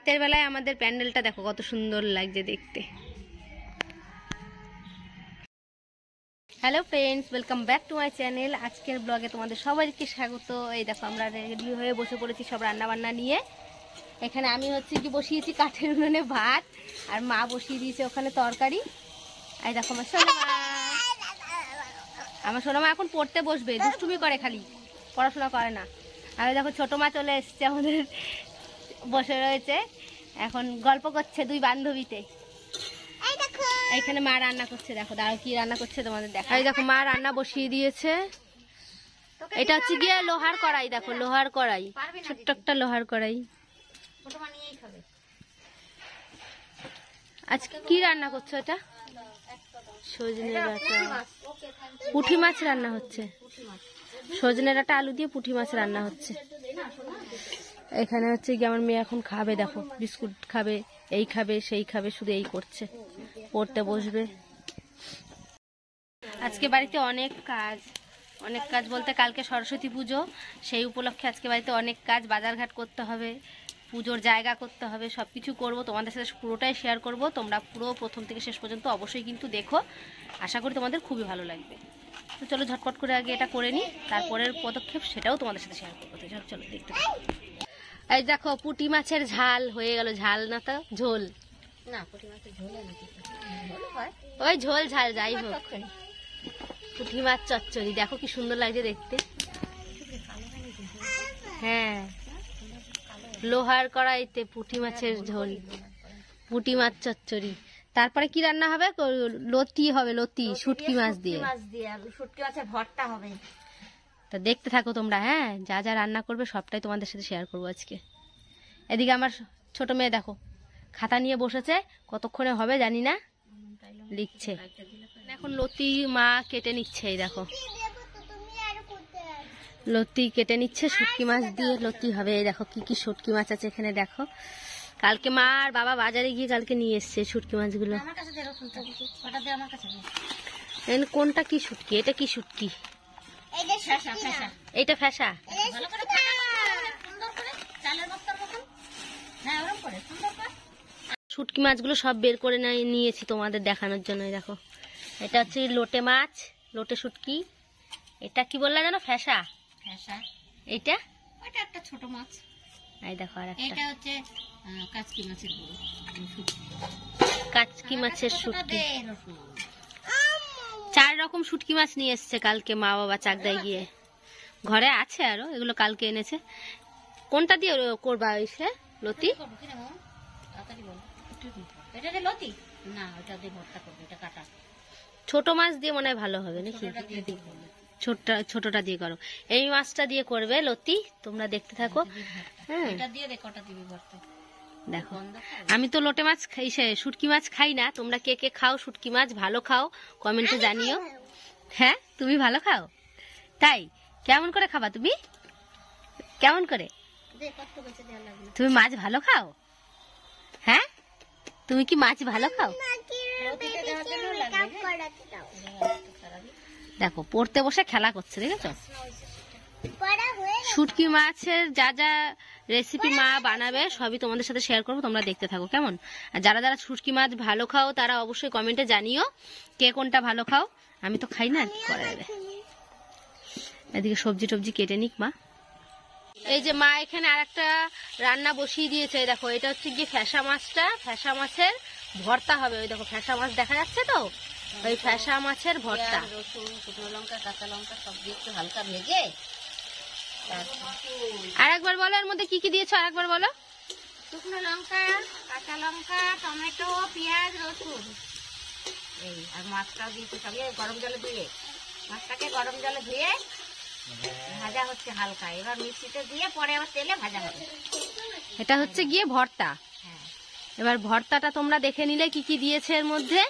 রাতের বেলায় আমাদের প্যান্ডেলটা দেখো কত সুন্দর লাগছে দেখতে। Hello friends, welcome back to my channel. আজকের ব্লগে তোমাদের সবাইকে স্বাগত। এই দেখো আমরা রেডি হয়ে বসে পড়েছি সব রান্না বান্না নিয়ে। এখানে আমি হচ্ছে কি বসিয়েছি কাঠের উনুনে ভাত, আর মা বসিয়ে দিয়েছে ওখানে তরকারি। এই দেখো আমার সোনা মা এখন পড়তে বসবে, দুষ্টুমি করে, খালি পড়াশোনা করে না। আর দেখো ছোট মা চলে এসছে আমাদের, বসে রয়েছে, এখন গল্প করছে দুই বান্ধবীতে। এখানে মা রান্না করছে, দেখো দাঁড়াও কি রান্না করছে তোমাদের দেখা। এই দেখো মা রান্না বসিয়ে দিয়েছে। এটা হচ্ছে গিয়ে লোহার কড়াই, দেখো লোহার কড়াই, ছোট্ট একটা লোহার কড়াই। আজকে কি রান্না করছো? এটা সজনে ডাঁটা, পুঁটি মাছ রান্না হচ্ছে। সজনে ডাঁটা আলু দিয়ে পুঁটি মাছ রান্না হচ্ছে। এখানে হচ্ছে কি আমার মেয়ে এখন খাবে, দেখো বিস্কুট খাবে, এই খাবে সেই খাবে, শুধু এই করছে, পড়তে বসবে। আজকে বাড়িতে অনেক কাজ বলতে কালকে সরস্বতী পুজো, সেই উপলক্ষে আজকে বাড়িতে অনেক কাজ, বাজারঘাট করতে হবে, পুজোর জায়গা করতে হবে, সব কিছু করবো। তোমাদের সাথে পুরোটাই শেয়ার করব। তোমরা পুরো প্রথম থেকে শেষ পর্যন্ত অবশ্যই কিন্তু দেখো, আশা করি তোমাদের খুবই ভালো লাগবে। তো চলো ঝটপট করে আগে এটা করে নিই, তারপরের পদক্ষেপ সেটাও তোমাদের সাথে শেয়ার করবো। চলো দেখতে থাকো। এই দেখো পুঁটি মাছের ঝাল হয়ে গেল, ঝাল না তো ঝোল না, পুঁটি মাছের ঝোল ওই ঝোল ঝাল যাই হোক, পুঁটি মাছ চচ্চড়ি দেখো কি সুন্দর লাগছে দেখতে। হ্যাঁ, লোহার কড়াইতে পুঁটি মাছের ঝোল, পুঁটি মাছ চচ্চড়ি। তারপরে কি রান্না হবে? লতি হবে, লতি শুটকি মাছ দিয়ে, শুটকি মাছের ভর্তা হবে। তা দেখতে থাকো তোমরা। হ্যাঁ, যা যা রান্না করবে সবটাই তোমাদের সাথে শেয়ার করবো আজকে। এদিকে আমার ছোট মেয়ে দেখো খাতা নিয়ে বসেছে, কতক্ষণে হবে জানি না, লিখছে। এখন লতি মা কেটে নিচ্ছে, এই দেখো লতি কেটে নিচ্ছে, শুটকি মাছ দিয়ে লতি হবে। এই দেখো কি কি শুটকি মাছ আছে এখানে, দেখো কালকে মা আর বাবা বাজারে গিয়ে কালকে নিয়ে এসছে শুটকি মাছগুলো। কোনটা কি শুটকি? এটা কি শুটকি? এইটা ফ্যাসা। শুটকি মাছগুলো সব বের করে নিয়েছি তোমাদের দেখানোর জন্য। দেখো এটা হচ্ছে লোটে মাছ, লোটে শুটকি। এটা কি বললা জানো? ফ্যাসা। এইটা ওটা একটা ছোট মাছ। এই দেখো আর একটা, এটা হচ্ছে কাচকি মাছের শুটকি, কাচকি মাছের শুটকি। 4 রকম শুটকি মাছ নিয়ে এসছে কালকে মা বাবা চাকদায় গিয়ে। ঘরে আছে আরো, এগুলো কালকে এনেছে। কোনটা দিয়ে করবা এসে লতি? ছোট মাছ দিয়ে মনে হয় ভালো হবে নাকি? ছোটটা দিয়ে করো। এই মাছটা দিয়ে করবে লতি, তোমরা দেখতে থাকো। হ্যাঁ, দেখো আমি তো লোটে মাছ খাই, শুটকি মাছ খাই না। তোমরা কে কে খাও শুটকি মাছ, ভালো খাও, কমেন্টে জানিও। হ্যাঁ, তুমি ভালো খাও? তাই কেমন করে খাবা তুমি? কেমন করে? তুমি মাছ ভালো খাও? হ্যাঁ, তুমি কি মাছ ভালো খাও? দেখো পড়তে বসে খেলা করছে, দেখেছো? শুটকি মাছের যা যা রেসিপি মা বানাবে সবই তোমাদের সাথে শেয়ার করবো, তোমরা দেখতে থাকো কেমন। আর যারা যারা শুটকি মাছ ভালো খাও তারা অবশ্যই কমেন্টে জানিও কে কোনটা ভালো খাও। আমি তো খাই না, কি করা যাবে। এদিকে সবজি টবজি কেটে নিক মা। এই যে মা এখানে আর একটা রান্না বসিয়ে দিয়েছে, দেখো এটা হচ্ছে গিয়ে ফ্যাসা মাছটা, ফ্যাসা মাছের ভর্তা হবে। ওই দেখো ফ্যাসা মাছ দেখা যাচ্ছে তো, ওই ফ্যাসা মাছের ভর্তা। রসুন, শুকনো লঙ্কা, কাঁচা লঙ্কা সব দিয়ে একটু হালকা ভেজে। আরেকবার বলো এর মধ্যে কি কি দিয়েছো, আরেকবার বলো। শুকনো লঙ্কা, কাঁচা লঙ্কা, টমেটো, পেঁয়াজ, রসুন, এই আর মাছটাও দিয়েছি সবই গরম জলে ধুয়ে। মাছটাকে গরম জলে ধুয়ে ভাজা হচ্ছে হালকা, এবার মিক্সিতে দিয়ে পরে আবার তেলে ভাজা হবে। এটা হচ্ছে গিয়ে ভর্তা। এবার ভর্তাটা তোমরা দেখে নিলে কি কি দিয়েছে এর মধ্যে।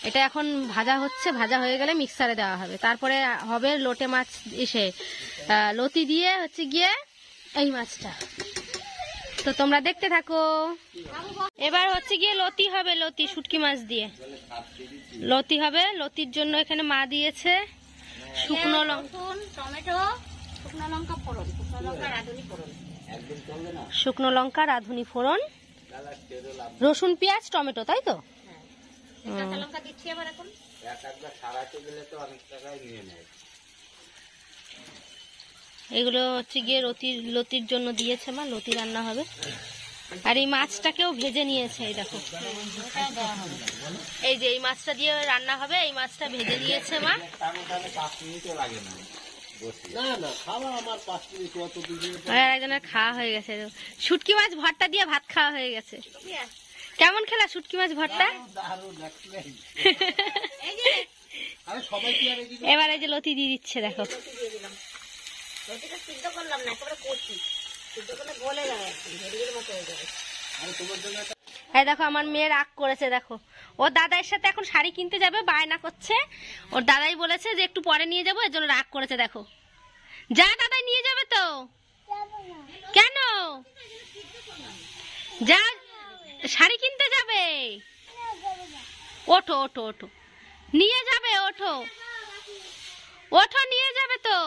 এটা এখন ভাজা হচ্ছে, ভাজা হয়ে গেলে মিক্সারে দেওয়া হবে, তারপরে হবে লোটে মাছ এসে লতি দিয়ে হচ্ছে গিয়ে এই মাছটা। তো তোমরা দেখতে থাকো। এবার হচ্ছে গিয়ে লতি হবে, লতি শুটকি মাছ দিয়ে লতি হবে। লতির জন্য এখানে মা দিয়েছে শুকনো লঙ্কা, টমেটো, শুকনো লঙ্কা ফোড়ন, শুকনো লঙ্কা রাঁধুনি ফোড়ন, রসুন পেঁয়াজ টমেটো, তাই তো? কাঁচা লঙ্কা দিচ্ছি আবার এখন। এগুলো হচ্ছে গিয়ে লতির জন্য দিয়েছে মা, লতি রান্না হবে। আর এই মাছটাকেও ভেজে নিয়েছে, এই দেখো, এই যে এই মাছটা দিয়ে রান্না হবে, এই মাছটা ভেজে নিয়েছে মা। একজনের খাওয়া হয়ে গেছে, শুটকি মাছ ভর্তা দিয়ে ভাত খাওয়া হয়ে গেছে। কেমন খেলা শুটকি মাছ ভর্তা? এবার এই যে লতি দিয়ে দিচ্ছে, দেখো। এই দেখো আমার মেয়ে রাগ করেছে, দেখো ওর দাদার সাথে এখন শাড়ি কিনতে যাবে, বায়না করছে। ওর দাদাই বলেছে যে একটু পরে নিয়ে যাবো, এর জন্য রাগ করেছে। দেখো, যা দাদাই নিয়ে যাবে তো। কেন? যা, শাড়ি কিনতে যাবে। ওঠো ওঠো ওঠো, নিয়ে যাবে, ওঠো ওঠো, নিয়ে যাবে তো।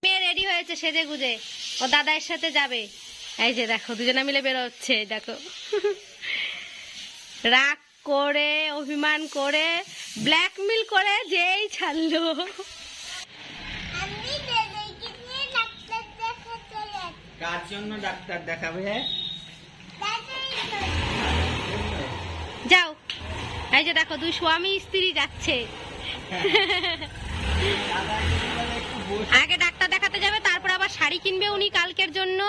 মেয়ে রেডি হয়েছে সেজে গুজে, ও দাদার সাথে যাবে। এই যে দেখো দুজনে মিলে বেরোচ্ছে, দেখো রাগ করে, অভিমান করে, ব্ল্যাকমেল করে যেই ছাড়লো। কার জন্য ডাক্তার দেখাবে? যাও, এই যে দেখো দুই স্বামী স্ত্রী যাচ্ছে। আগে ডাক্তার দেখাতে যাবে, তারপর আবার শাড়ি কিনবে উনি কালকের জন্য।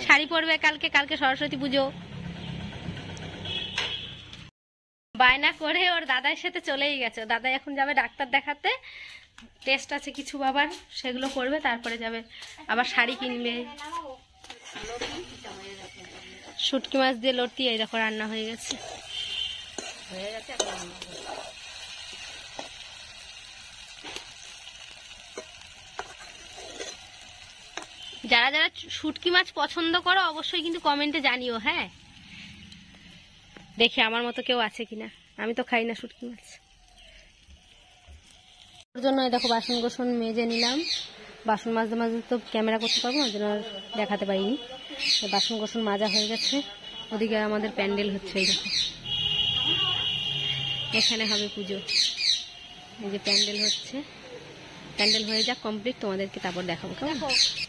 শাড়ি পরবে কালকে, কালকে সরস্বতী পুজো। বায়না করে ওর দাদার সাথে চলেই গেছে। দাদা এখন যাবে ডাক্তার দেখাতে, টেস্ট আছে কিছু বাবার, সেগুলো করবে, তারপরে যাবে আবার শাড়ি কিনবে। শুটকি মাছ দিয়ে লতি এই দেখো রান্না হয়ে গেছে। যারা যারা শুটকি মাছ পছন্দ করো অবশ্যই কিন্তু কমেন্টে জানিও, হ্যাঁ, দেখি আমার মতো কেউ আছে কিনা। আমি তো খাই না শুটকি মাছ। ওর জন্য দেখো বাসন কোসন মেজে নিলাম। বাসন মাজতে মাজতে তো ক্যামেরা করতে পারবো না, ওই জন্য দেখাতে পারিনি। বাসন কোসন মাজা হয়ে গেছে। ওদিকে আমাদের প্যান্ডেল হচ্ছে, এই দেখো এখানে হবে পুজো। এই যে প্যান্ডেল হচ্ছে, প্যান্ডেল হয়ে যাক কমপ্লিট, তোমাদেরকে তারপর দেখাবো।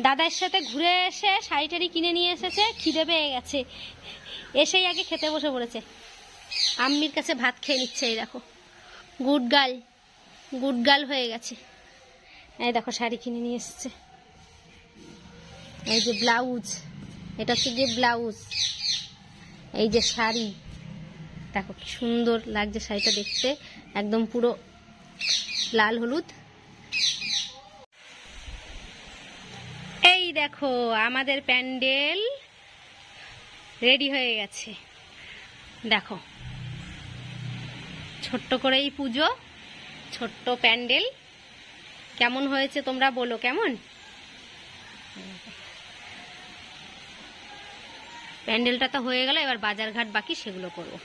দাদার সাথে ঘুরে এসে শাড়ি টাড়ি কিনে নিয়ে এসেছে, খিদে পেয়ে গেছে, এসেই আগে খেতে বসে পড়েছে। আম্মির কাছে ভাত খেয়ে নিচ্ছে, এই দেখো গুড গার্ল, গুড গার্ল হয়ে গেছে। এই দেখো শাড়ি কিনে নিয়ে এসেছে, এই যে ব্লাউজ, এটা হচ্ছে গিয়ে ব্লাউজ, এই যে শাড়ি, দেখো কি সুন্দর লাগছে শাড়িটা দেখতে, একদম পুরো লাল হলুদ। এই দেখো আমাদের প্যান্ডেল রেডি হয়ে গেছে। দেখো ছোট্ট করেই পুজো, ছোট্ট প্যান্ডেল। কেমন হয়েছে তোমরা বলো, কেমন? প্যান্ডেলটা তো হয়ে গেল, এবার বাজার ঘাট বাকি, সেগুলো করবো।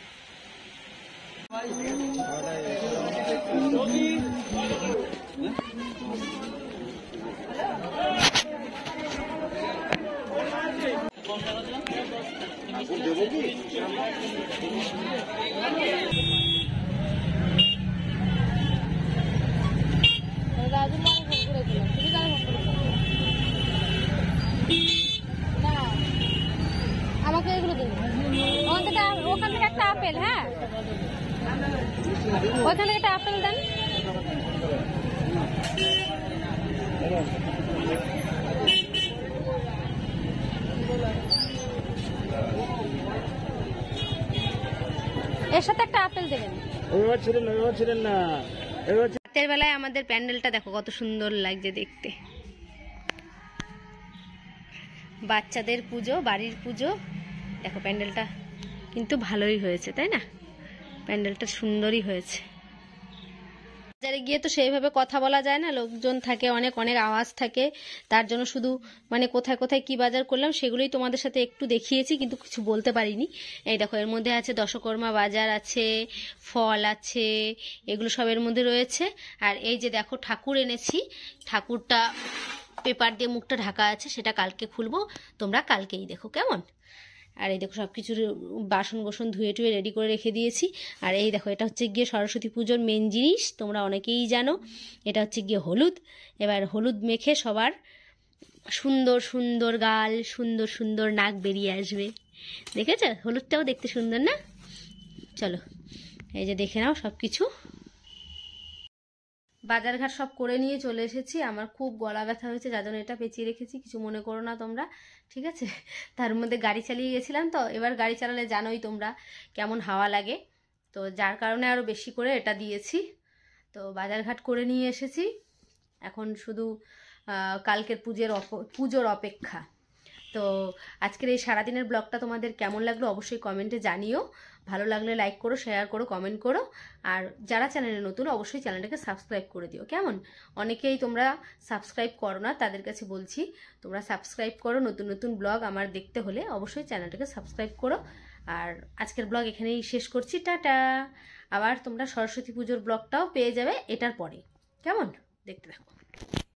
আমাকে এগুলো দিন, ওখান থেকে একটা আপেল, হ্যাঁ ওখান থেকে একটা আপেল দেন। এর সাথে একটা আপেল দেবেন। রাতের বেলায় আমাদের প্যান্ডেলটা দেখো কত সুন্দর লাগছে দেখতে। বাচ্চাদের পুজো, বাড়ির পুজো, দেখো প্যান্ডেলটা কিন্তু ভালোই হয়েছে, তাই না? প্যান্ডেলটা সুন্দরই হয়েছে। বাজারে গিয়ে তো সেইভাবে কথা বলা যায় না, লোকজন থাকে অনেক, অনেক আওয়াজ থাকে, তার জন্য শুধু মানে কোথায় কোথায় কি বাজার করলাম সেগুলোই তোমাদের সাথে একটু দেখিয়েছি, কিন্তু কিছু বলতে পারিনি। এই দেখো এর মধ্যে আছে দশকর্মা বাজার আছে, ফল আছে, এগুলো সবের মধ্যে রয়েছে। আর এই যে দেখো ঠাকুর এনেছি, ঠাকুরটা পেপার দিয়ে মুখটা ঢাকা আছে, সেটা কালকে খুলবো, তোমরা কালকেই দেখো কেমন। আর এই দেখো সব কিছুর বাসন গোসন ধুয়ে টুয়ে রেডি করে রেখে দিয়েছি। আর এই দেখো এটা হচ্ছে গিয়ে সরস্বতী পুজোর মেন জিনিস, তোমরা অনেকেই জানো। এটা হচ্ছে গিয়ে হলুদ। এবার হলুদ মেখে সবার সুন্দর সুন্দর গাল, সুন্দর সুন্দর নাক বেরিয়ে আসবে। দেখেছ, হলুদটাও দেখতে সুন্দর না? চলো এই যে দেখে নাও সব কিছু। বাজারঘাট সব করে নিয়ে চলে এসেছি। আমার খুব গলা ব্যথা হয়েছে, যার জন্য এটা পেঁচিয়ে রেখেছি, কিছু মনে করো না তোমরা, ঠিক আছে? তার মধ্যে গাড়ি চালিয়ে গেছিলাম তো, এবার গাড়ি চালালে জানোই তোমরা কেমন হাওয়া লাগে, তো যার কারণে আরও বেশি করে এটা দিয়েছি। তো বাজারঘাট করে নিয়ে এসেছি, এখন শুধু কালকের পুজোর অপেক্ষা। তো আজকের এই সারাদিনের ব্লগটা তোমাদের কেমন লাগলো অবশ্যই কমেন্টে জানিও। ভালো লাগলে লাইক করো, শেয়ার করো, কমেন্ট করো। আর যারা চ্যানেলে নতুন অবশ্যই চ্যানেলটাকে সাবস্ক্রাইব করে দিও, কেমন? অনেকেই তোমরা সাবস্ক্রাইব করো না, তাদের কাছে বলছি তোমরা সাবস্ক্রাইব করো। নতুন নতুন ব্লগ আমার দেখতে হলে অবশ্যই চ্যানেলটাকে সাবস্ক্রাইব করো। আর আজকের ব্লগ এখানেই শেষ করছি, টাটা। আবার তোমরা সরস্বতী পুজোর ব্লগটাও পেয়ে যাবে এটার পরে, কেমন? দেখতে থাকো।